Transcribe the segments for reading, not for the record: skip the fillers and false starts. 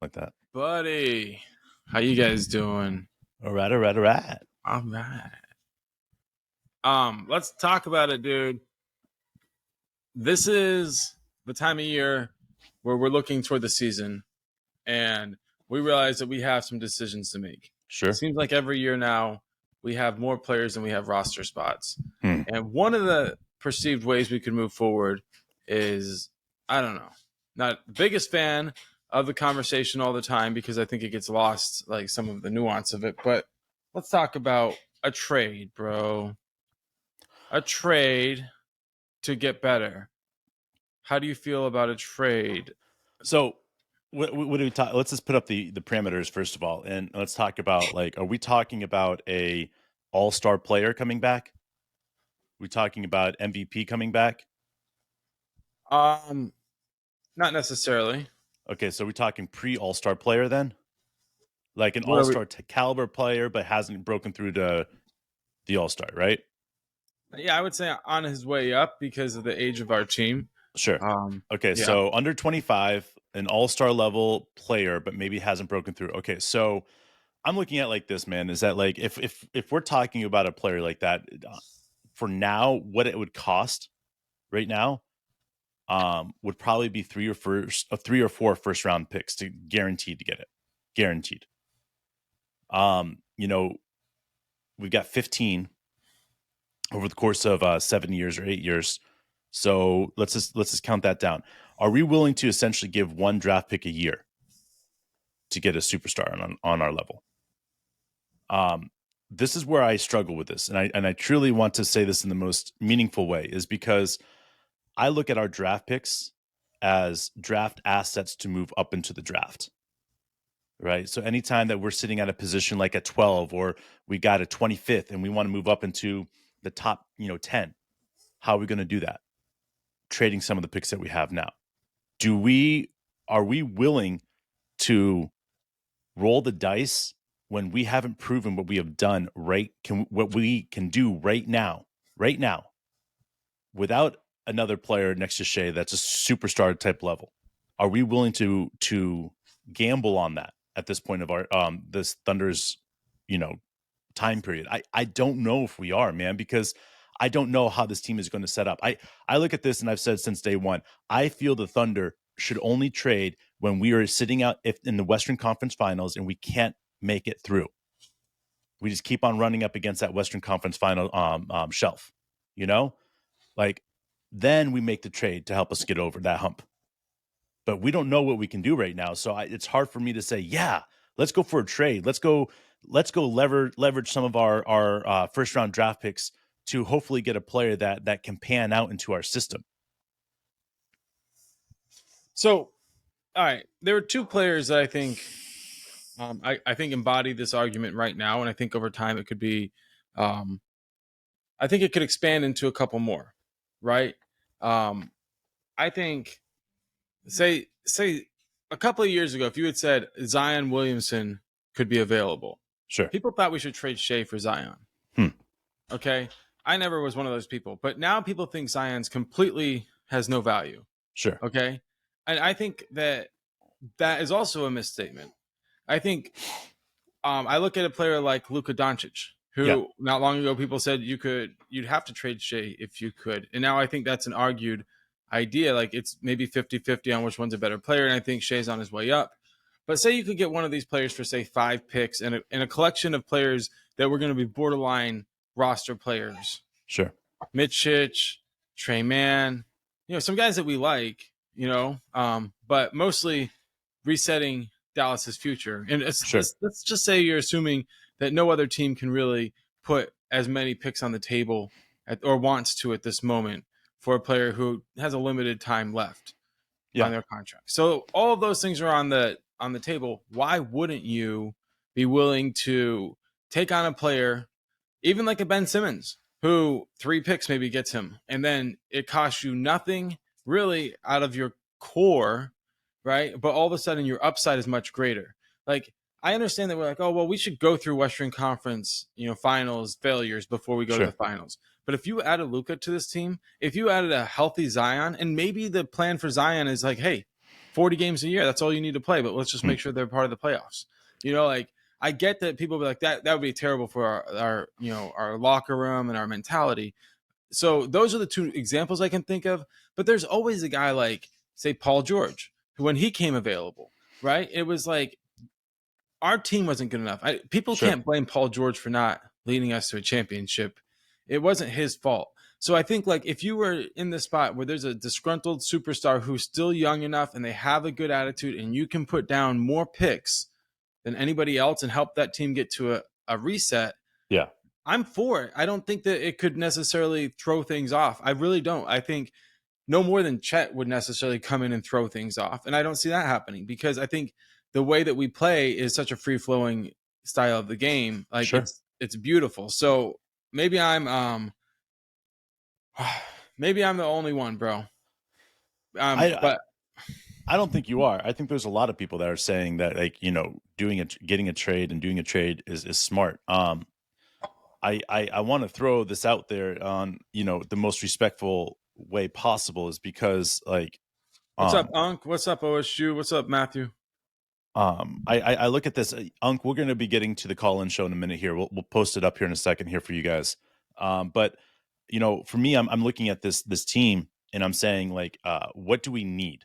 like that. Buddy, how you guys doing? All right, all right, all right. All right. Let's talk about it, dude. This is the time of year where we're looking toward the season, and we realize that we have some decisions to make. Sure. Seems like every year now we have more players than we have roster spots. Hmm. And one of the perceived ways we could move forward is, I don't know, not the biggest fan of the conversation all the time because I think it gets lost, like some of the nuance of it. But let's talk about a trade, bro. A trade to get better. How do you feel about a trade? So, what do we talk? Let's just put up the parameters first of all, and let's talk about, like, are we talking about a all-star player coming back? Are we talking about MVP coming back? Not necessarily. Okay, so we're talking pre-all-star player then, like an What are we? all-star caliber player, but hasn't broken through to the all-star, right? Yeah, I would say on his way up because of the age of our team. Sure. Okay, Yeah. so under 25, an all-star level player, but maybe hasn't broken through. Okay, so I'm looking at like this, man, is that like if we're talking about a player like that, for now, what it would cost right now would probably be three or four first round picks to guaranteed to get it. Guaranteed. We've got 15 over the course of 7 years or 8 years. So let's just count that down. Are we willing to essentially give one draft pick a year to get a superstar on our level? This is where I struggle with this, and I truly want to say this in the most meaningful way, is because I look at our draft picks as draft assets to move up into the draft, right? So anytime that we're sitting at a position like at 12, or we got a 25th and we want to move up into the top 10, how are we going to do that? Trading some of the picks that we have now. Are we willing to roll the dice when we haven't proven what we have done what we can do right now, without another player next to Shea that's a superstar type level? Are we willing to gamble on that at this point of our this Thunder's time period? I don't know if we are, man, because I don't know how this team is going to set up. I look at this, and I've said since day one, I feel the Thunder should only trade when we are sitting out in the Western Conference Finals and we can't make it through. We just keep on running up against that Western Conference Final shelf, like then we make the trade to help us get over that hump. But we don't know what we can do right now, so it's hard for me to say, yeah, let's go for a trade. Let's go leverage some of our first round draft picks to hopefully get a player that can pan out into our system. So, all right, there are two players that I think I think embody this argument right now, and I think over time it could be, I think it could expand into a couple more, right? I think, say a couple of years ago, if you had said Zion Williamson could be available, Sure. people thought we should trade Shea for Zion. Okay, I never was one of those people, but now people think Zion's completely has no value. Sure. Okay, and I think that is also a misstatement. I think I look at a player like Luka Doncic, who not long ago people said you'd have to trade Shea if you could. And now I think that's an argued idea. Like it's maybe 50-50 on which one's a better player. And I think Shea's on his way up. But say you could get one of these players for, say, 5 picks and a collection of players that were going to be borderline roster players. Sure. Mitchich, Trey Mann, some guys that we like, but mostly resetting Dallas's future. And let's just say you're assuming that no other team can really put as many picks on the table or wants to at this moment for a player who has a limited time left on their contract. So all of those things are on the table. Why wouldn't you be willing to take on a player, even like a Ben Simmons, who 3 picks maybe gets him, and then it costs you nothing really out of your core, right? But all of a sudden your upside is much greater. Like, I understand that we're like, oh, well, we should go through Western Conference, finals failures before we go to the finals. But if you added Luka to this team, if you added a healthy Zion, and maybe the plan for Zion is like, hey, 40 games a year. That's all you need to play, but let's just make sure they're part of the playoffs. Like I get that people be like that would be terrible for our our locker room and our mentality. So those are the two examples I can think of, but there's always a guy like say Paul George, who when he came available, right? It was like our team wasn't good enough. People can't blame Paul George for not leading us to a championship. It wasn't his fault. So I think like if you were in the spot where there's a disgruntled superstar who's still young enough and they have a good attitude and you can put down more picks than anybody else and help that team get to a reset, yeah, I'm for it. I don't think that it could necessarily throw things off. I really don't. I think no more than Chet would necessarily come in and throw things off. And I don't see that happening because I think the way that we play is such a free-flowing style of the game. Like it's beautiful. So maybe I'm the only one, bro. But I don't think you are. I think there's a lot of people that are saying that, like, getting a trade and doing a trade is smart. I want to throw this out there on, the most respectful way possible is because like, what's up, Unc? What's up, OSU? What's up, Matthew? I look at this, Unc, we're going to be getting to the call-in show in a minute here. We'll post it up here in a second here for you guys. But for me, I'm looking at this team and I'm saying like, what do we need?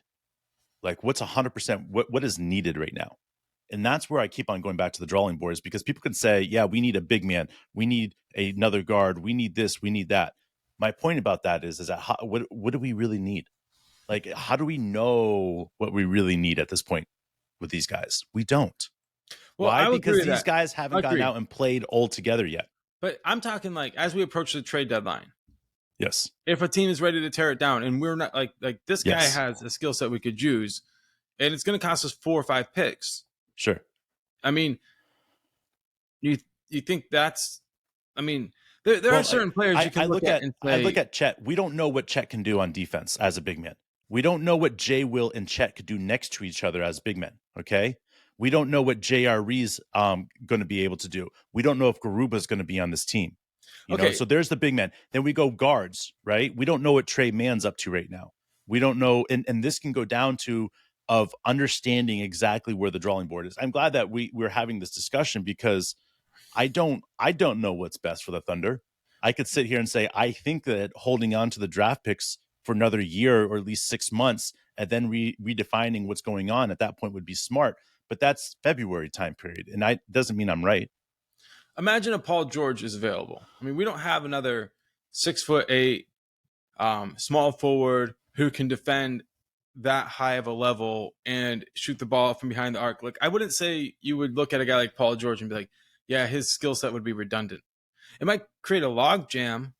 Like what's 100%, what is needed right now? And that's where I keep on going back to the drawing boards because people can say, yeah, we need a big man. We need another guard. We need this, we need that. My point about that is that what do we really need? Like, how do we know what we really need at this point with these guys? We don't. Well, why? Because these guys haven't gone out and played all together yet. But I'm talking like as we approach the trade deadline. Yes. If a team is ready to tear it down and we're not like this guy has a skill set we could use and it's going to cost us 4 or 5 picks. Sure. I mean, you think that's, I mean, there are certain players you can look at and say, I look at Chet. We don't know what Chet can do on defense as a big man. We don't know what Jay Will and Chet could do next to each other as big men. Okay. We don't know what J.R. Ree's going to be able to do. We don't know if Garuba is going to be on this team. You know, so there's the big man. Then we go guards, right? We don't know what Trey Mann's up to right now. We don't know. And this can go down to of understanding exactly where the drawing board is. I'm glad that we're having this discussion because I don't know what's best for the Thunder. I could sit here and say, I think that holding on to the draft picks for another year or at least 6 months and then redefining what's going on at that point would be smart. But that's February time period. And doesn't mean I'm right. Imagine if Paul George is available. I mean, we don't have another 6'8" small forward who can defend that high of a level and shoot the ball from behind the arc. Like, I wouldn't say you would look at a guy like Paul George and be like, yeah, his skill set would be redundant. It might create a log jam,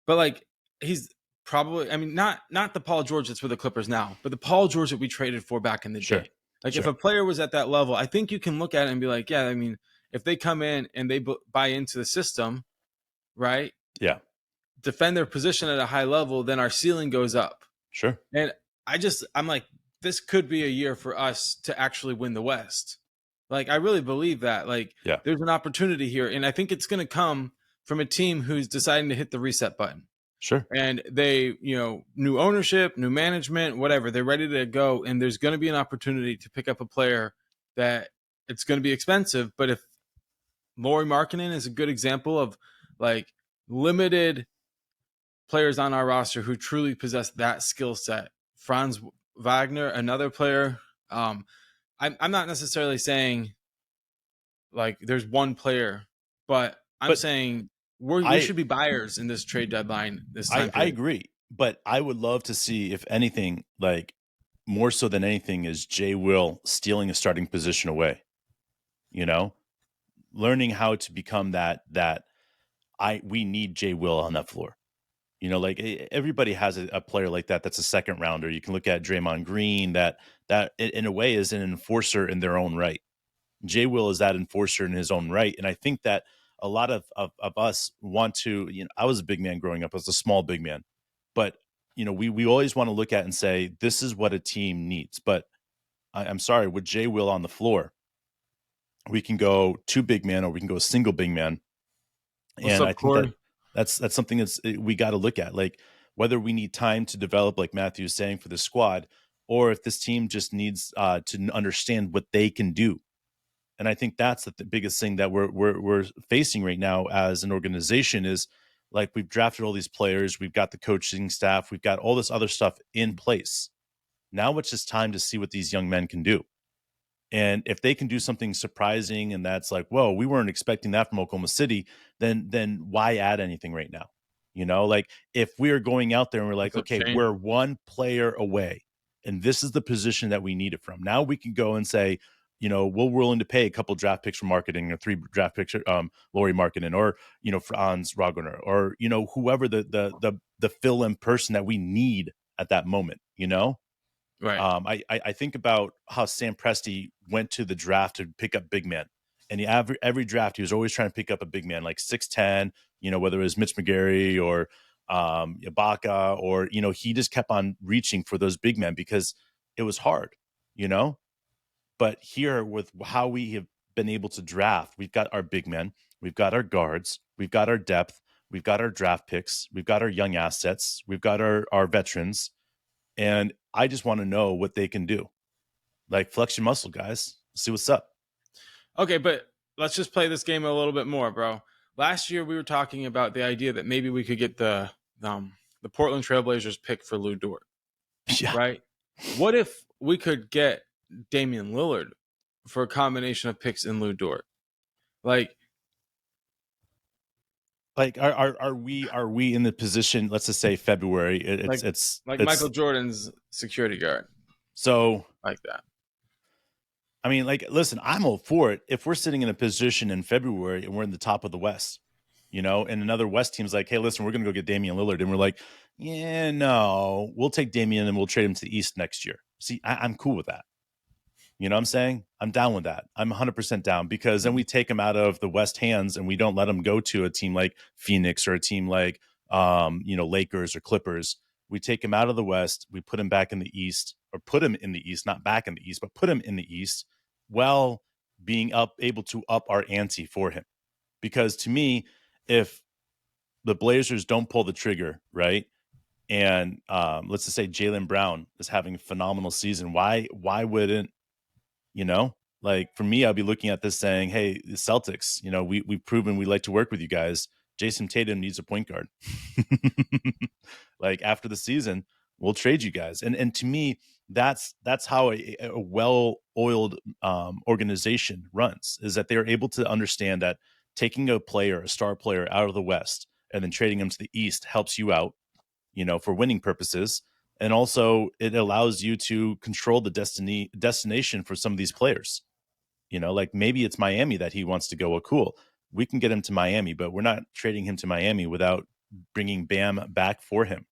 but like he's probably, I mean, not the Paul George that's with the Clippers now, but the Paul George that we traded for back in the day. Like if a player was at that level, I think you can look at it and be like, yeah, I mean, if they come in and they buy into the system, right? Yeah. Defend their position at a high level, then our ceiling goes up. Sure. And I'm like, this could be a year for us to actually win the West. Like, I really believe that. Like, there's an opportunity here. And I think it's going to come from a team who's deciding to hit the reset button. Sure. And they, new ownership, new management, whatever, they're ready to go. And there's going to be an opportunity to pick up a player that it's going to be expensive. But if Lauri Markkanen is a good example of like limited players on our roster who truly possess that skill set. Franz Wagner, another player. I'm not necessarily saying like there's one player, but I'm saying we should be buyers in this trade deadline this time. I agree, but I would love to see, if anything, like more so than anything, is Jay Will stealing a starting position away. Learning how to become that we need Jay Will on that floor. Like everybody has a player like that. That's a second rounder. You can look at Draymond Green that in a way is an enforcer in their own right. Jay Will is that enforcer in his own right. And I think that a lot of us want to, I was a big man growing up. I was a small big man, but we always want to look at and say, this is what a team needs. But I'm sorry, with Jay Will on the floor, we can go 2 big men or we can go a single big man. What's up, I think that's something we got to look at, like whether we need time to develop, like Matthew is saying, for the squad, or if this team just needs to understand what they can do. And I think that's the biggest thing that we're facing right now as an organization is like we've drafted all these players, we've got the coaching staff, we've got all this other stuff in place. Now it's just time to see what these young men can do. And if they can do something surprising and that's like, whoa, we weren't expecting that from Oklahoma City, then why add anything right now? Like if we're going out there and we're like, okay, we're one player away and this is the position that we need it from. Now we can go and say, we're willing to pay a couple draft picks for marketing or 3 draft picks, Laurie Markkinen or, Franz Ragnar or, whoever the fill-in person that we need at that moment, Right. I think about how Sam Presti went to the draft to pick up big men. And every draft, he was always trying to pick up a big man, like 6'10", whether it was Mitch McGarry or Ibaka or, he just kept on reaching for those big men because it was hard, But here with how we have been able to draft, we've got our big men, we've got our guards, we've got our depth, we've got our draft picks, we've got our young assets, we've got our veterans. And I just want to know what they can do. Like, flex your muscle, guys. See what's up. Okay, but let's just play this game a little bit more, bro. Last year we were talking about the idea that maybe we could get the Portland Trailblazers pick for Lou Dort. Yeah. Right? What if we could get Damian Lillard for a combination of picks in Lou Dort? Like are we in the position? Let's just say February. It's Michael Jordan's security guard. So like that. I mean, like, listen, I'm all for it. If we're sitting in a position in February and we're in the top of the West, and another West team's like, hey, listen, we're going to go get Damian Lillard, and we're like, yeah, no, we'll take Damian and we'll trade him to the East next year. See, I'm cool with that. You know what I'm saying? I'm down with that. I'm 100% down because then we take him out of the West hands and we don't let him go to a team like Phoenix or a team like, Lakers or Clippers. We take him out of the West. We put him back in the East or put him in the East, not back in the East, but put him in the East while being able to up our ante for him. Because to me, if the Blazers don't pull the trigger, right? And let's just say Jaylen Brown is having a phenomenal season. Why wouldn't, like for me, I'll be looking at this saying, hey, the Celtics, we've proven we like to work with you guys. Jason Tatum needs a point guard. Like after the season, we'll trade you guys. And to me, that's how a well-oiled organization runs, is that they're able to understand that taking a star player out of the West and then trading him to the East helps you out, for winning purposes. And also it allows you to control the destination for some of these players. Like maybe it's Miami that he wants to go. Well, cool. We can get him to Miami, but we're not trading him to Miami without bringing Bam back for him.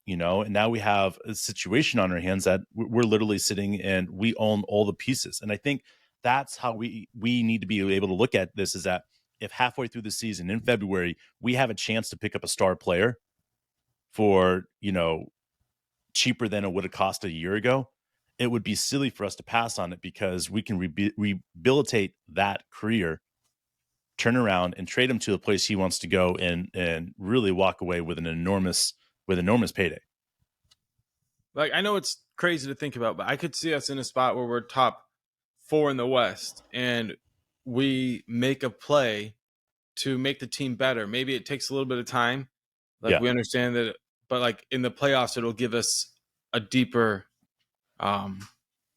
And now we have a situation on our hands that we're literally sitting and we own all the pieces. And I think that's how we need to be able to look at this, is that if halfway through the season in February, we have a chance to pick up a star player for, cheaper than it would have cost a year ago, it would be silly for us to pass on it because we can rehabilitate that career, turn around and trade him to the place he wants to go and really walk away with an enormous payday. Like, I know it's crazy to think about, but I could see us in a spot where we're top 4 in the West and we make a play to make the team better. Maybe it takes a little bit of time. Like we understand that, but like in the playoffs, it'll give us a deeper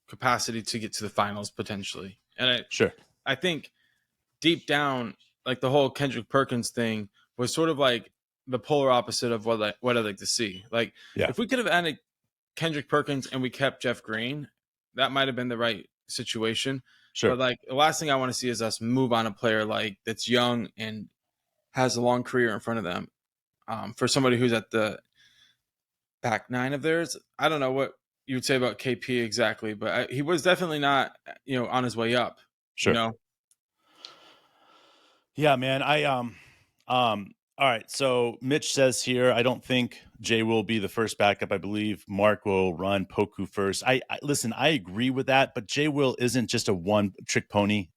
capacity to get to the finals potentially. And I think deep down, like the whole Kendrick Perkins thing was sort of like the polar opposite of what I'd like to see. Like if we could have added Kendrick Perkins and we kept Jeff Green, that might have been the right situation. Sure. But like the last thing I want to see is us move on a player like that's young and has a long career in front of them. For somebody who's at the back 9 of theirs, I don't know what you would say about KP exactly, but he was definitely not, on his way up. Sure. Yeah, man. All right. So Mitch says here, I don't think Jay will be the first backup. I believe Mark will run Poku first. I listen, I agree with that, but Jay Will isn't just a one trick pony.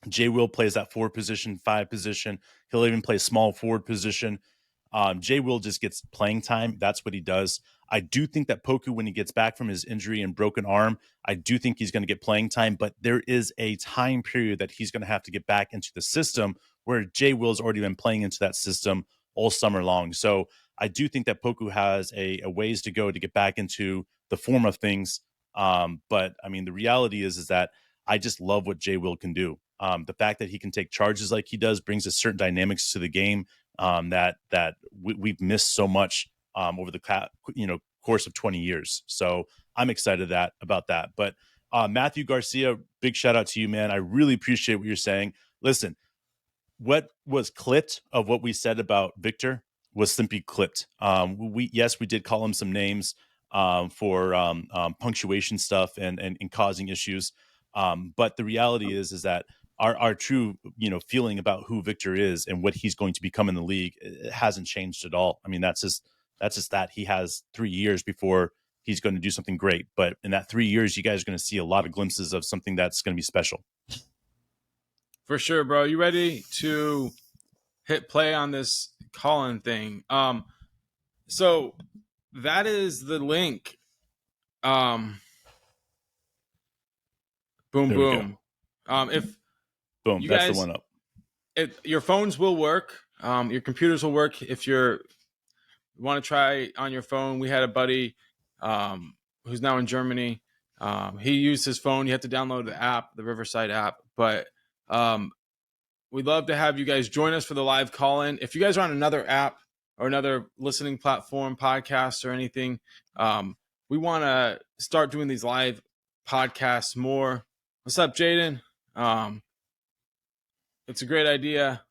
Jay Will plays that 4 position, 5 position. He'll even play small forward position. Jay Will just gets playing time. That's what he does. I do think that Poku, when he gets back from his injury and broken arm, I do think he's going to get playing time, but there is a time period that he's going to have to get back into the system where Jay Will's already been playing into that system all summer long. So I do think that Poku has a ways to go to get back into the form of things. But I mean, the reality is that I just love what Jay Will can do. The fact that he can take charges like he does brings a certain dynamics to the game that we've missed so much over the course of 20 years. So I'm excited about that. But Matthew Garcia, big shout out to you, man. I really appreciate what you're saying. Listen, what was clipped of what we said about Victor was simply clipped. We did call him some names for punctuation stuff and causing issues. But the reality is that our true feeling about who Victor is and what he's going to become in the league, it hasn't changed at all. I mean, that's just that he has 3 years before he's going to do something great. But in that 3 years, you guys are going to see a lot of glimpses of something that's going to be special. For sure, bro. You ready to hit play on this Colin thing? So that is the link. Boom, There boom. If boom, you that's guys, the one up. Your phones will work. Your computers will work. If you want to try on your phone, we had a buddy who's now in Germany. He used his phone. You have to download the app, the Riverside app. But we'd love to have you guys join us for the live call-in. If you guys are on another app or another listening platform, podcast or anything, we want to start doing these live podcasts more. What's up, Jaden? It's a great idea.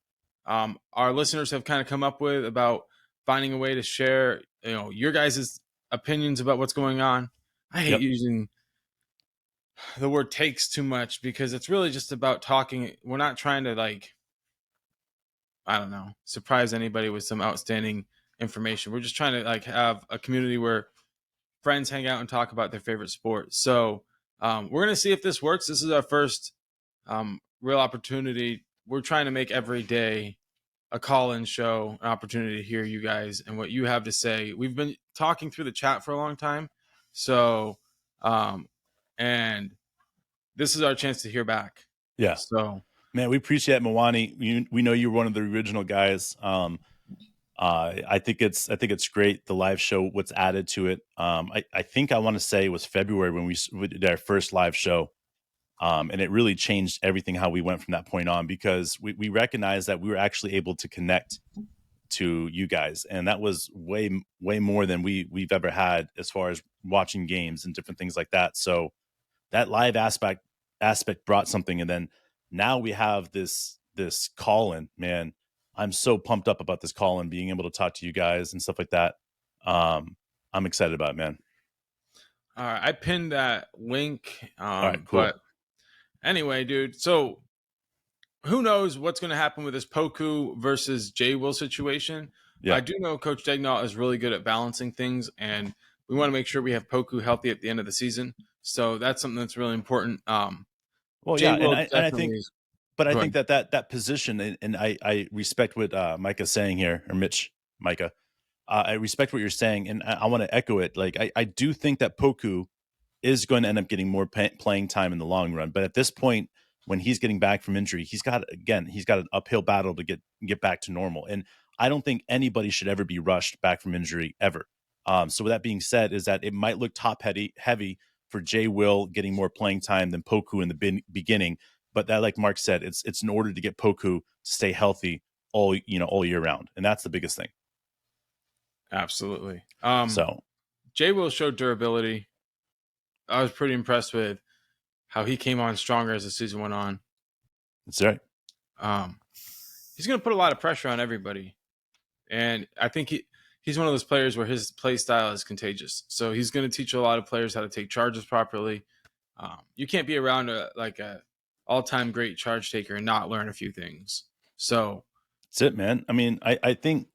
Our listeners have kind of come up with about finding a way to share, your guys' opinions about what's going on. I hate using the word takes too much because it's really just about talking. We're not trying to surprise anybody with some outstanding information. We're just trying to have a community where friends hang out and talk about their favorite sport. So we're going to see if this works. This is our first real opportunity. We're trying to make every day a call-in show, an opportunity to hear you guys and what you have to say. We've been talking through the chat for a long time. So, and this is our chance to hear back. Yeah. So, man, we appreciate it, Mwani. We know you're one of the original guys. I think it's great. The live show, what's added to it. I think I want to say it was February when we did our first live show. And it really changed everything, how we went from that point on, because we recognized that we were actually able to connect to you guys. And that was way more than we've ever had as far as watching games and different things like that. So that live aspect brought something. And then now we have this call-in, man. I'm so pumped up about this call-in, being able to talk to you guys and stuff like that. I'm excited about it, man. All right. I pinned that link. All right, cool. But anyway, dude, so who knows what's going to happen with this Poku versus Jay Will situation. Yeah. I do know Coach Daignault is really good at balancing things, and we want to make sure we have Poku healthy at the end of the season. So that's something that's really important. Well, Jay Will and I think, but I think that position, and I respect what Micah's saying here, or Micah. I respect what you're saying, and I want to echo it. Like, I do think that Poku is going to end up getting more playing time in the long run. But at this point, when he's getting back from injury, he's got an uphill battle to get back to normal. And I don't think anybody should ever be rushed back from injury ever. So with that being said, is that it might look top heavy for Jay Will getting more playing time than Poku in the beginning. But that, like Mark said, it's in order to get Poku to stay healthy all year round. And that's the biggest thing. Absolutely. So Jay Will showed durability. I was pretty impressed with how he came on stronger as the season went on. That's right. He's going to put a lot of pressure on everybody. And I think he's one of those players where his play style is contagious. So he's going to teach a lot of players how to take charges properly. You can't be around a all-time great charge taker and not learn a few things. So that's it, man. I mean, I think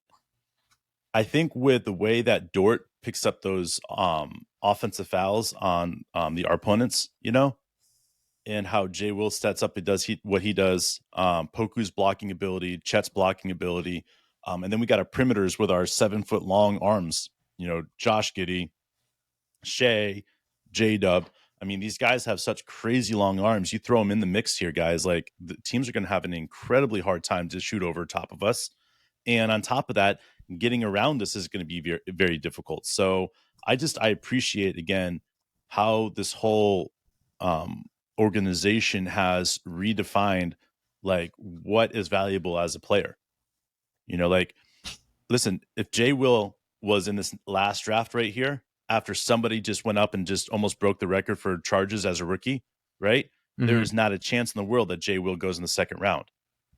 with the way that Dort picks up those offensive fouls on our opponents, and how Jay Will sets up, what he does, Poku's blocking ability, Chet's blocking ability, And then we got our perimeters with our 7-foot long arms. Josh Giddey, Shea, J-Dub. I mean, these guys have such crazy long arms. You throw them in the mix here, guys. Like, the teams are going to have an incredibly hard time to shoot over top of us. And on top of that, getting around us is going to be very, very difficult. So I appreciate, again, how this whole organization has redefined like what is valuable as a player. Like, listen, if Jay Will was in this last draft right here, after somebody just went up and just almost broke the record for charges as a rookie, right? Mm-hmm. There is not a chance in the world that Jay Will goes in the second round.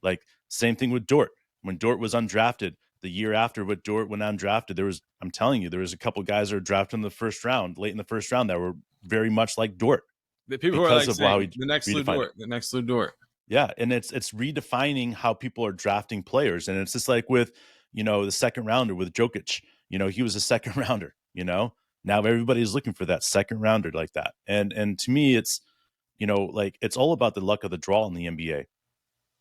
Like, same thing with Dort. When Dort was undrafted, the year after what Dort went undrafted, I'm telling you, there was a couple guys that were drafted in the first round, late in the first round, that were very much like Dort. The people were like saying, the next Lou Dort, the next Lou Dort. Yeah, and it's redefining how people are drafting players. And it's just like with, the second rounder with Jokic. He was a second rounder, Now everybody's looking for that second rounder like that. And to me, it's, like, it's all about the luck of the draw in the NBA.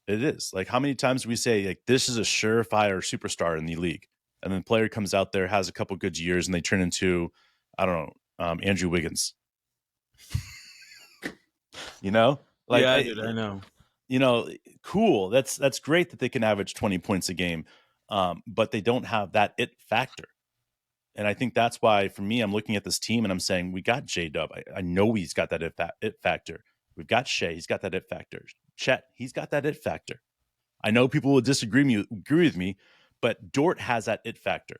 It is. Like, how many times do we say, like, this is a surefire superstar in the league, and then the player comes out there, has a couple good years, and they turn into, I don't know, Andrew Wiggins. Like, yeah, dude, I know. Cool. That's great that they can average 20 points a game, but they don't have that it factor. And I think that's why, for me, I'm looking at this team and I'm saying, we got J-Dub. I know he's got that it factor. We've got Shea. He's got that it factor. Chet, he's got that it factor. I know people will agree with me, but Dort has that it factor.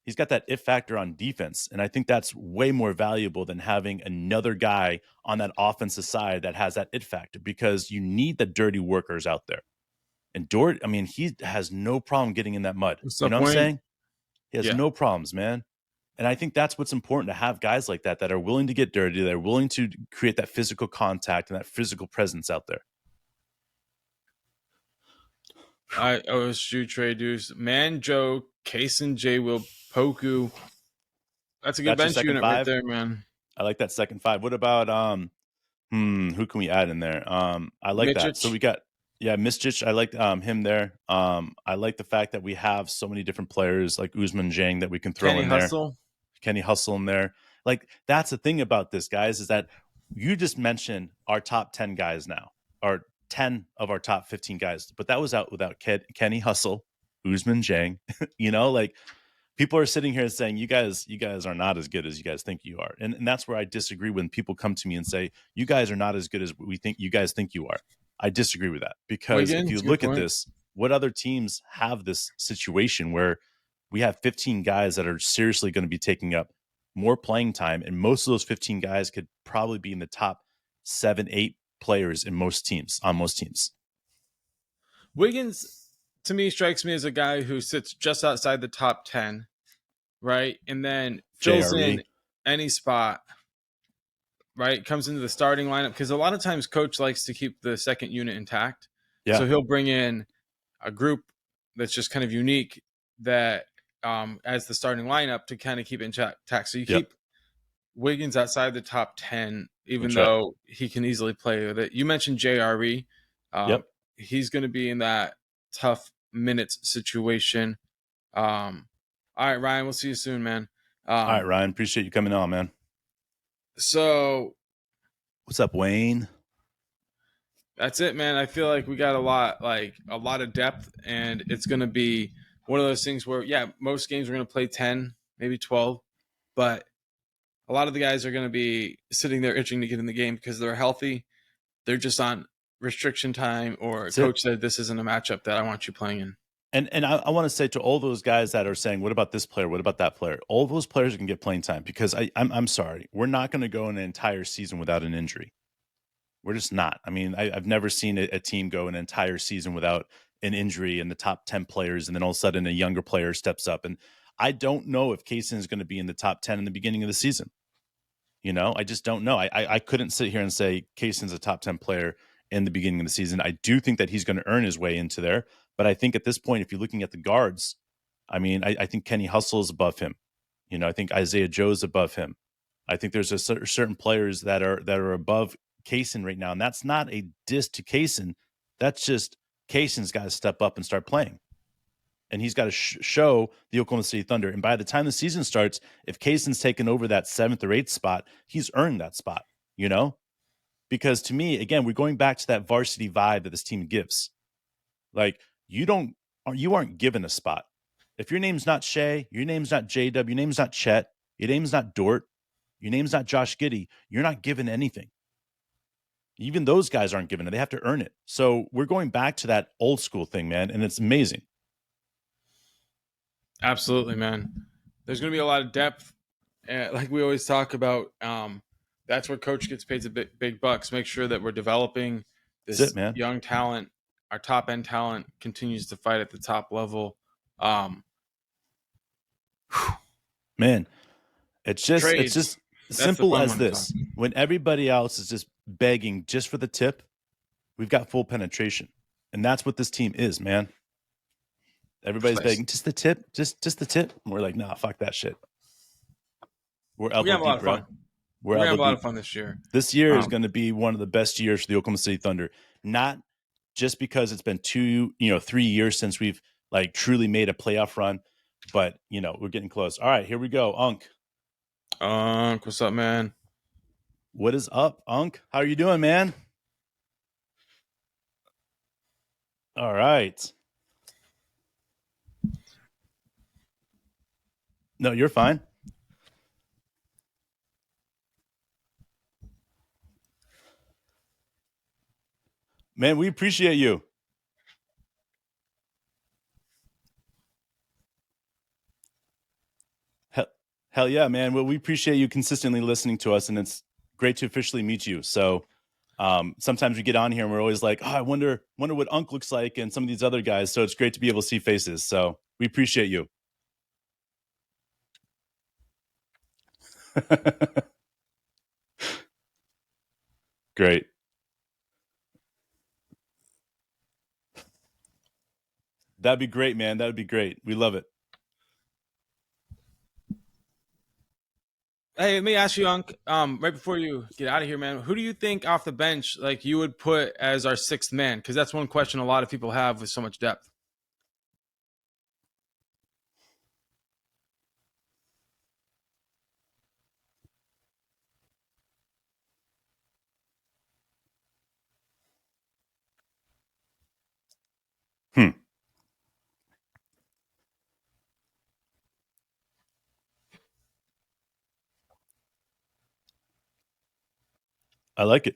He's got that it factor on defense. And I think that's way more valuable than having another guy on that offensive side that has that it factor, because you need the dirty workers out there. And Dort, I mean, he has no problem getting in that mud. You know what I'm saying? He has no problems, man. And I think that's what's important, to have guys like that are willing to get dirty, that are willing to create that physical contact and that physical presence out there. OSU Trey Deuce, Manjo, Kaysen, J. Will, Poku. That's a good bench unit right there, man. I like that second five. What about who can we add in there? I like Mičić. That. So we got Mičić. I like him there. I like the fact that we have so many different players like Ousmane Dieng that we can throw in there. Kenny Hustle in there. Like, that's the thing about this, guys, is that you just mentioned our top 10 guys now, or 10 of our top 15 guys, but that was out without Kenny Hustle, Ousmane Dieng. Like, people are sitting here saying, you guys are not as good as you guys think you are. And that's where I disagree when people come to me and say, you guys are not as good as we think you guys think you are. I disagree with that, because if you look at this, what other teams have this situation where we have 15 guys that are seriously going to be taking up more playing time, and most of those 15 guys could probably be in the top 7-8 players in most teams, on most teams. Wiggins, to me, strikes me as a guy who sits just outside the top 10, right? And then fills in any spot, right? Comes into the starting lineup, because a lot of times coach likes to keep the second unit intact. Yeah. So he'll bring in a group that's just kind of unique, that as the starting lineup, to kind of keep it intact. So you keep Wiggins outside the top 10, even though he can easily play with it. You mentioned JRE. He's going to be in that tough minutes situation. All right, Ryan, we'll see you soon, man. All right, Ryan, appreciate you coming on, man. So what's up, Wayne? That's it, man. I feel like we got a lot of depth, and it's going to be one of those things where, most games we're going to play 10, maybe 12, but a lot of the guys are going to be sitting there itching to get in the game because they're healthy. They're just on restriction time, or coach said, this isn't a matchup that I want you playing in. And I want to say to all those guys that are saying, what about this player? What about that player? All those players can get playing time, because I'm sorry. We're not going to go an entire season without an injury. We're just not. I mean, I've never seen a team go an entire season without an injury in the top 10 players, and then all of a sudden a younger player steps up. And I don't know if Kaysen is going to be in the top 10 in the beginning of the season. I just don't know. I couldn't sit here and say Kaysen's a top 10 player in the beginning of the season. I do think that he's going to earn his way into there. But I think at this point, if you're looking at the guards, I mean, I think Kenny Hustle is above him. I think Isaiah Joe's above him. I think there's certain players that are above Kaysen right now. And that's not a diss to Kaysen. That's just Kaysen's got to step up and start playing. and he's got to show the Oklahoma City Thunder. And by the time the season starts, if Kaysen's taken over that 7th or 8th spot, he's earned that spot, you know? Because to me, again, we're going back to that varsity vibe that this team gives. Like, you aren't given a spot. If your name's not Shea, your name's not JW, your name's not Chet, your name's not Dort, your name's not Josh Giddey, you're not given anything. Even those guys aren't given it. They have to earn it. So we're going back to that old school thing, man, and it's amazing. Absolutely, man. There's going to be a lot of depth. Like we always talk about, that's where coach gets paid the big bucks. Make sure that we're developing this young talent. Our top end talent continues to fight at the top level. Man, it's just simple as this. When everybody else is just begging just for the tip, we've got full penetration. And that's what this team is, man. Everybody's begging, just the tip, just the tip. And we're like, nah, fuck that shit. We're elbow deep, bro. We're having a lot of fun this year. This year is going to be one of the best years for the Oklahoma City Thunder. Not just because it's been 3 years since we've like truly made a playoff run, but we're getting close. All right, here we go. Unk, what's up, man? What is up, Unk? How are you doing, man? All right. No, you're fine. Man, we appreciate you. Hell yeah, man. Well, we appreciate you consistently listening to us, and it's great to officially meet you. So sometimes we get on here and we're always like, I wonder what Unk looks like and some of these other guys. So it's great to be able to see faces. So we appreciate you. Great. That'd be great, man. That would be great. We love it. Hey, let me ask you, Unk, right before you get out of here, man, who do you think off the bench, like you would put as our 6th man? Because that's one question a lot of people have with so much depth. I like it.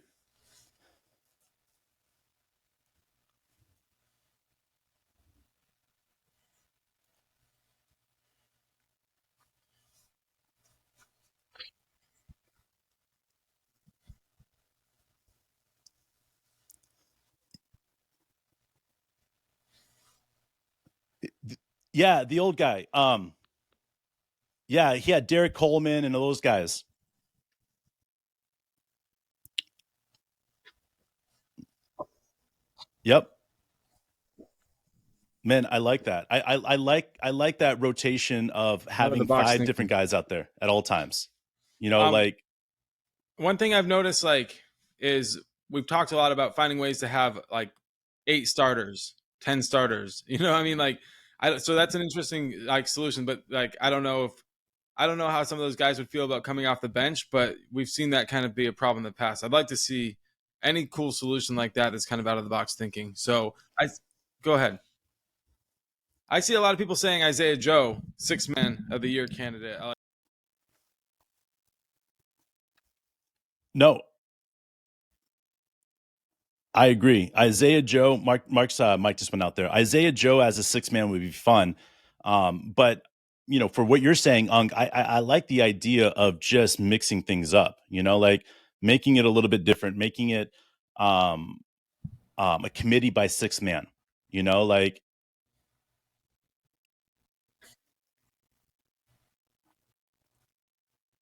Yeah, the old guy. Yeah, he had Derek Coleman and those guys. Yep. Man, I like that. I like that rotation of having 5 different guys out there at all times. Like one thing I've noticed, like, is we've talked a lot about finding ways to have like 8 starters, 10 starters. You know what I mean? Like, so that's an interesting like solution. But like, I don't know how some of those guys would feel about coming off the bench, but we've seen that kind of be a problem in the past. I'd like to see any cool solution like that that's kind of out of the box thinking. So go ahead. I see a lot of people saying Isaiah Joe, 6th man of the year candidate. No, I agree. Isaiah Joe, Mark's Mike just went out there. Isaiah Joe as a 6th man would be fun, but for what you're saying, Unk, I like the idea of just mixing things up. Like making it a little bit different, making it a committee by 6th man. Like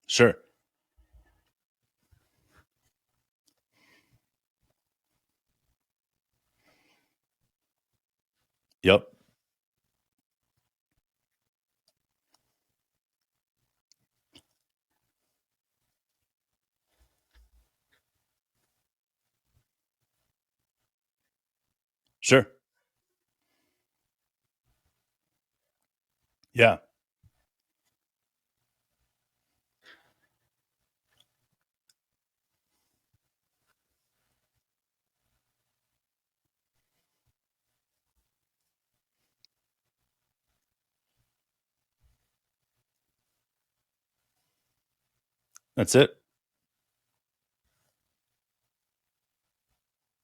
sure. Yep. Sure. Yeah. That's it.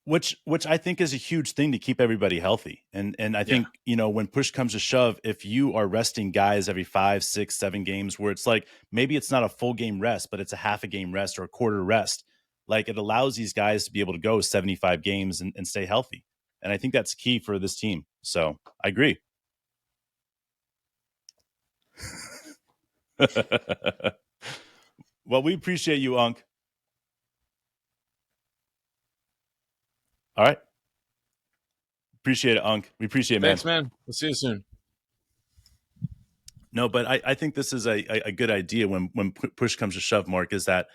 Which I think is a huge thing to keep everybody healthy. And I Yeah. think, when push comes to shove, if you are resting guys every 5, 6, 7 games, where it's like maybe it's not a full game rest, but it's a half a game rest or a quarter rest, like it allows these guys to be able to go 75 games and stay healthy. And I think that's key for this team. So I agree. Well, we appreciate you, Unc. All right. Appreciate it, Unc. We appreciate it, man. Thanks, man. We'll see you soon. No, but I think this is a good idea when push comes to shove, Mark, is that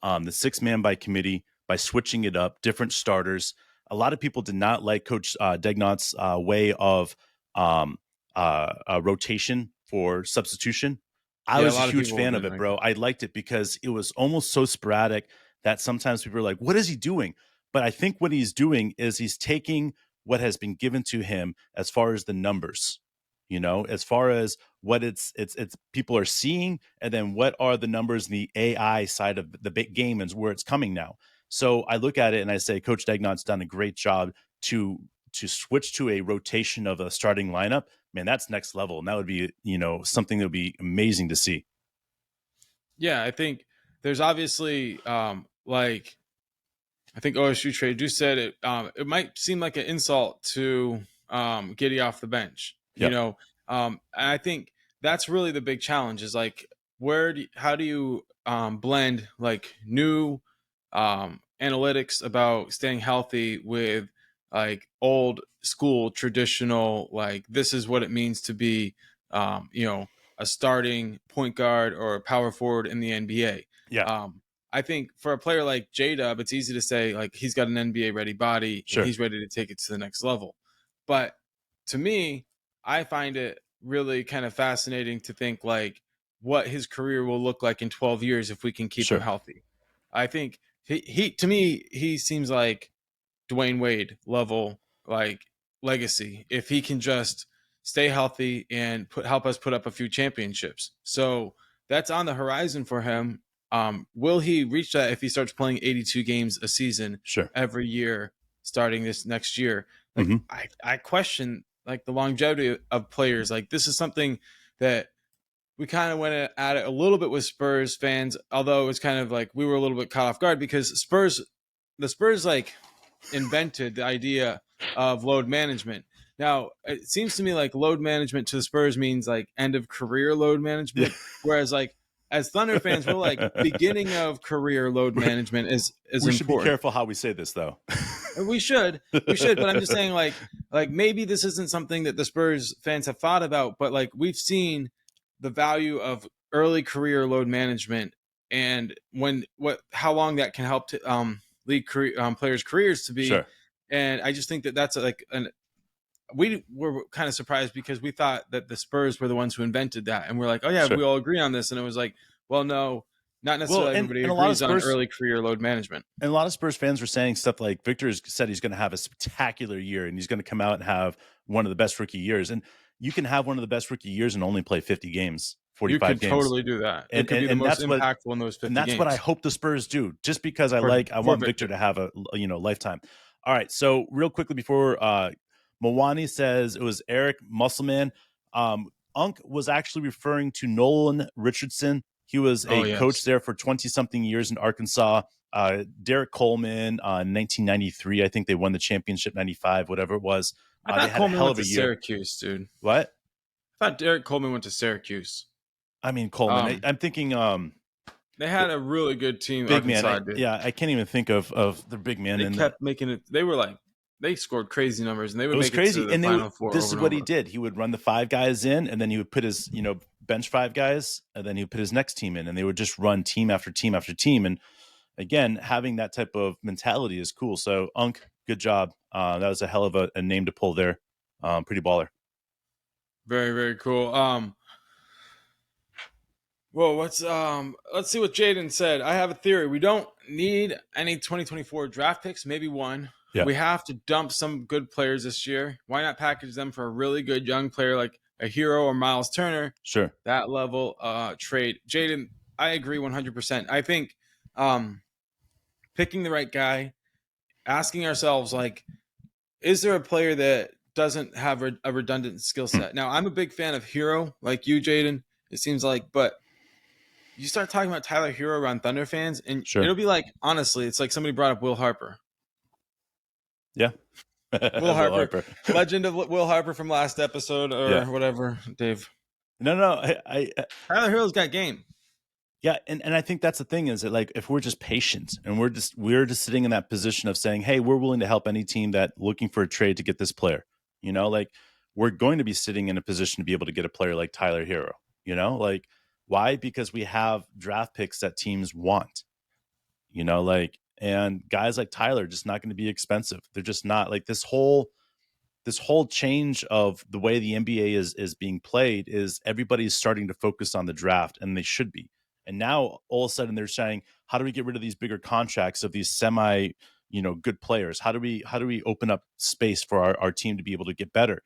the 6-man by committee, by switching it up, different starters. A lot of people did not like Coach Degnot's way of rotation for substitution. I Yeah, a was a lot of huge people fan of didn't it, like bro. that. I liked it because it was almost so sporadic that sometimes people are like, what is he doing? But I think what he's doing is he's taking what has been given to him as far as the numbers, as far as what it's people are seeing, and then what are the numbers in the AI side of the big game and where it's coming now. So I look at it and I say, Coach Degnot's done a great job to switch to a rotation of a starting lineup. Man, that's next level, and that would be something that would be amazing to see. Yeah, I think there's obviously like I think OSU Trade said it. It might seem like an insult to Giddy off the bench, Yep. and I think that's really the big challenge. Is like how do you blend like new analytics about staying healthy with like old school traditional, like this is what it means to be a starting point guard or a power forward in the NBA. Yeah. I think for a player like J-Dub, it's easy to say like he's got an NBA ready body and Sure. he's ready to take it to the next level. But to me, I find it really kind of fascinating to think like what his career will look like in 12 years if we can keep Sure. him healthy. I think he to me, he seems like Dwayne Wade level like legacy if he can just stay healthy and help us put up a few championships. So that's on the horizon for him. Will he reach that if he starts playing 82 games a season Sure. every year starting this next year? Like I question like the longevity of players. Like this is something that we kind of went at it a little bit with Spurs fans, although it was kind of like we were a little bit caught off guard because the Spurs like invented the idea of load management. Now, it seems to me like load management to the Spurs means like end of career load management, whereas like as Thunder fans, we're like beginning of career load management is we should be important. careful how we say this, though. We should, but I'm just saying like maybe this isn't something that the Spurs fans have thought about, but like we've seen the value of early career load management and how long that can help to lead players' careers to be. Sure. And I just think that that's like we were kind of surprised because we thought that the Spurs were the ones who invented that, and we're like, oh yeah, Sure. we all agree on this, and it was like, well, no, not necessarily everybody and a lot of agrees on Spurs- early career load management. And a lot of Spurs fans were saying stuff like Victor has said he's going to have a spectacular year and he's going to come out and have one of the best rookie years. And you can have one of the best rookie years and only play 50 games, 45 You could games. totally do that. It could be the most impactful in those 50 and that's games. what I hope the Spurs do, just because I want Victor to have a lifetime. All right, so real quickly before Mawani says it was Eric Musselman, Unc was actually referring to Nolan Richardson. He was a coach there for 20-something years in Arkansas. Derek Coleman, 1993, I think they won the championship, 95, whatever it was. I thought they had Coleman a hell went of a to year. Syracuse, dude. What? I thought Derek Coleman went to Syracuse. I mean, Coleman. I'm thinking they had a really good team. Big Arkansas man. I can't even think of the big man. They kept making it. They were like, they scored crazy numbers, and they would make crazy. it to the Final Four. This is what he did. He would run the 5 guys in, and then he would put his bench 5 guys, and then he would put his next team in, and they would just run team after team after team. And again, having that type of mentality is cool. So Unc, good job. That was a hell of a name to pull there. Pretty baller. Very, very cool. Well, let's see what Jaden said. I have a theory. We don't need any 2024 draft picks, maybe one. Yeah, We have to dump some good players this year. Why not package them for a really good young player like a Hero or Miles Turner? sure. That level trade. Jaden, I agree 100%. I think um, picking the right guy, asking ourselves like, is there a player that doesn't have a redundant skill Hmm. set? Now, I'm a big fan of Hero, like you, Jaden. It seems like, but you start talking about Tyler Hero around Thunder fans, and Sure. it'll be like, honestly, it's like somebody brought up Will Harper. Yeah. Will Will Harper, Harper. legend of Will Harper from last episode Yeah. or whatever, Dave. No. Tyler Hero's got game. Yeah, and I think that's the thing is that like if we're just patient and we're just sitting in that position of saying, hey, we're willing to help any team that looking for a trade to get this player, like we're going to be sitting in a position to be able to get a player like Tyler Hero, like why? Because we have draft picks that teams want, like and guys like Tyler just not going to be expensive. They're just not like this whole change of the way the NBA is being played is everybody's starting to focus on the draft, and they should be. And now all of a sudden they're saying, how do we get rid of these bigger contracts of these semi, good players? How do we open up space for our team to be able to get better?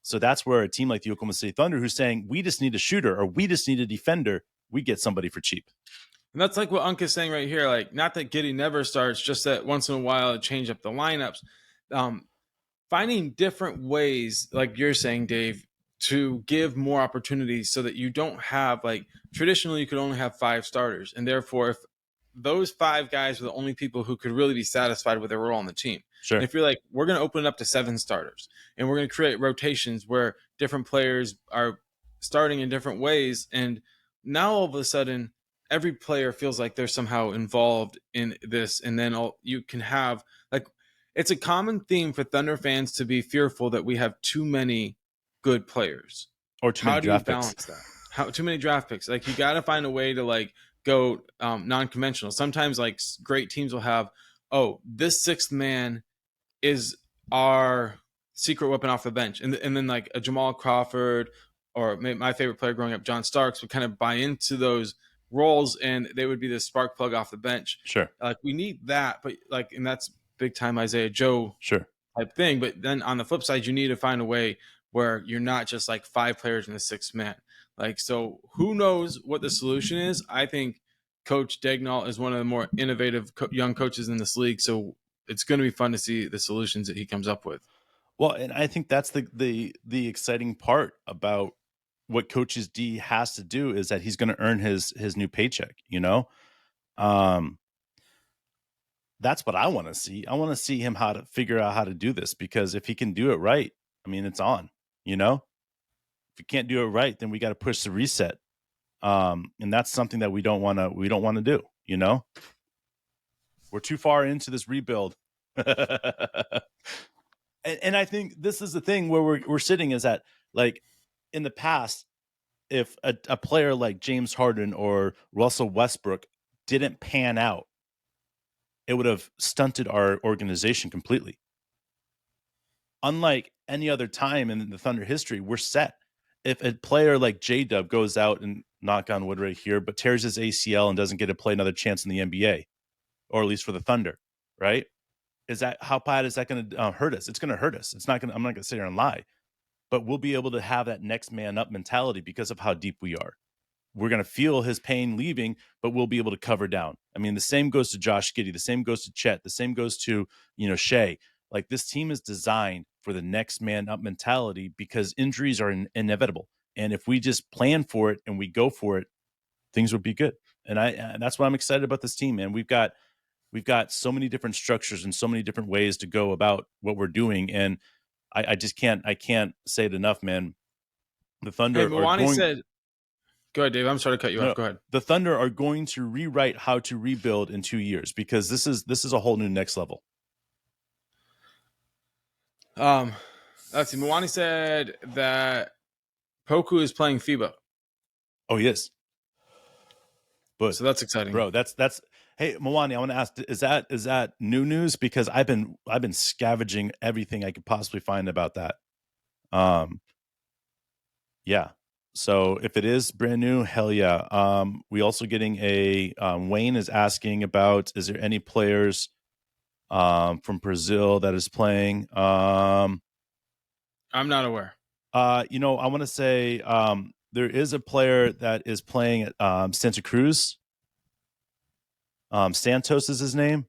So that's where a team like the Oklahoma City Thunder, who's saying we just need a shooter or we just need a defender, we get somebody for cheap. And that's like what Unk is saying right here. Like, not that Giddy never starts, just that once in a while it change up the lineups. Um, Finding different ways, like you're saying, Dave, to give more opportunities so that you don't have like traditionally you could only have 5 starters, and therefore if those 5 guys were the only people who could really be satisfied with their role on the team. Sure. And if you're like, we're going to open it up to 7 starters, and we're going to create rotations where different players are starting in different ways, and now all of a sudden every player feels like they're somehow involved in this, and then you can have like it's a common theme for Thunder fans to be fearful that we have too many good players. Or too many How do you draft picks. balance that? How too many draft picks? Like you got to find a way to like go non-conventional. Sometimes like great teams will have, oh, this 6th man is our secret weapon off the bench, and then like a Jamal Crawford or my favorite player growing up, John Starks, would kind of buy into those roles, and they would be the spark plug off the bench. Sure. Like we need that, but like, and that's big time Isaiah Joe Sure. type thing. But then on the flip side, you need to find a way where you're not just like 5 players in the 6th man. Like, so who knows what the solution is? I think Coach Dagnall is one of the more innovative young coaches in this league. So it's going to be fun to see the solutions that he comes up with. Well, and I think that's the exciting part about what Coaches D has to do is that he's going to earn his new paycheck. That's what I want to see. I want to see him how to figure out how to do this, because if he can do it right, I mean, it's on. If you can't do it right, then we got to push the reset. And that's something that we don't want to do. We're too far into this rebuild. And I think this is the thing where we're sitting is that, like, in the past, if a player like James Harden or Russell Westbrook didn't pan out, it would have stunted our organization completely. Unlike any other time in the Thunder history, we're set. If a player like J-Dub goes out and, knock on wood right here, but tears his ACL and doesn't get to play another chance in the NBA, or at least for the Thunder, right? How bad is that going to hurt us? It's going to hurt us. I'm not going to sit here and lie, but we'll be able to have that next man up mentality because of how deep we are. We're going to feel his pain leaving, but we'll be able to cover down. I mean, the same goes to Josh Giddey. The same goes to Chet. The same goes to, Shea. Like, this team is designed for the next man up mentality because injuries are inevitable. And if we just plan for it and we go for it, things will be good. And that's why I'm excited about this team, man. We've got so many different structures and so many different ways to go about what we're doing. And I can't say it enough, man. The Thunder Hey, Milani said, go ahead, Dave. I'm sorry to cut you off. Go ahead. The Thunder are going to rewrite how to rebuild in 2 years, because this is a whole new next level. Let's see. Milani said that Poku is playing FIBA. Oh, yes. But so that's exciting, bro. That's hey, Milani, I want to ask, is that new news? Because I've been scavenging everything I could possibly find about that. Yeah. So if it is brand new, hell yeah. We also getting a Wayne is asking about, is there any players from Brazil that is playing? I'm not aware. I want to say there is a player that is playing at Santa Cruz. Santos is his name.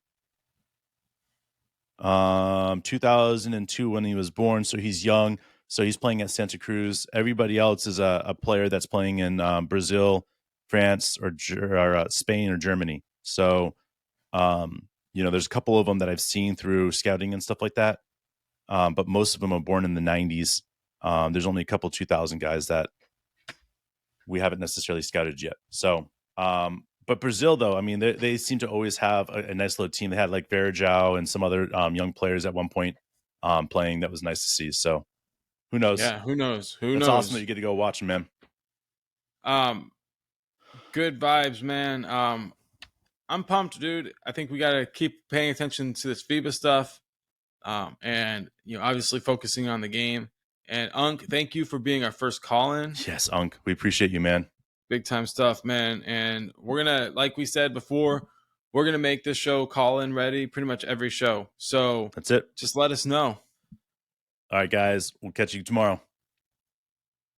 2002 when he was born, so he's young. So he's playing at Santa Cruz. Everybody else is a player that's playing in Brazil, France, or Spain or Germany. So, there's a couple of them that I've seen through scouting and stuff like that. But most of them are born in the 90s. There's only a couple 2000 guys that we haven't necessarily scouted yet. So, but Brazil, though, I mean, they seem to always have a nice little team. They had like Verjao and some other young players at one point playing. That was nice to see. So, who knows? Yeah, who knows? It's awesome that you get to go watch them, man. Good vibes, man. I'm pumped, dude. I think we got to keep paying attention to this FIBA stuff, and obviously focusing on the game. And Unk, thank you for being our first call-in. Yes, Unk, we appreciate you, man. Big time stuff, man. And we're gonna, like we said before, we're gonna make this show call-in ready pretty much every show. So that's it. Just let us know. All right, guys. We'll catch you tomorrow.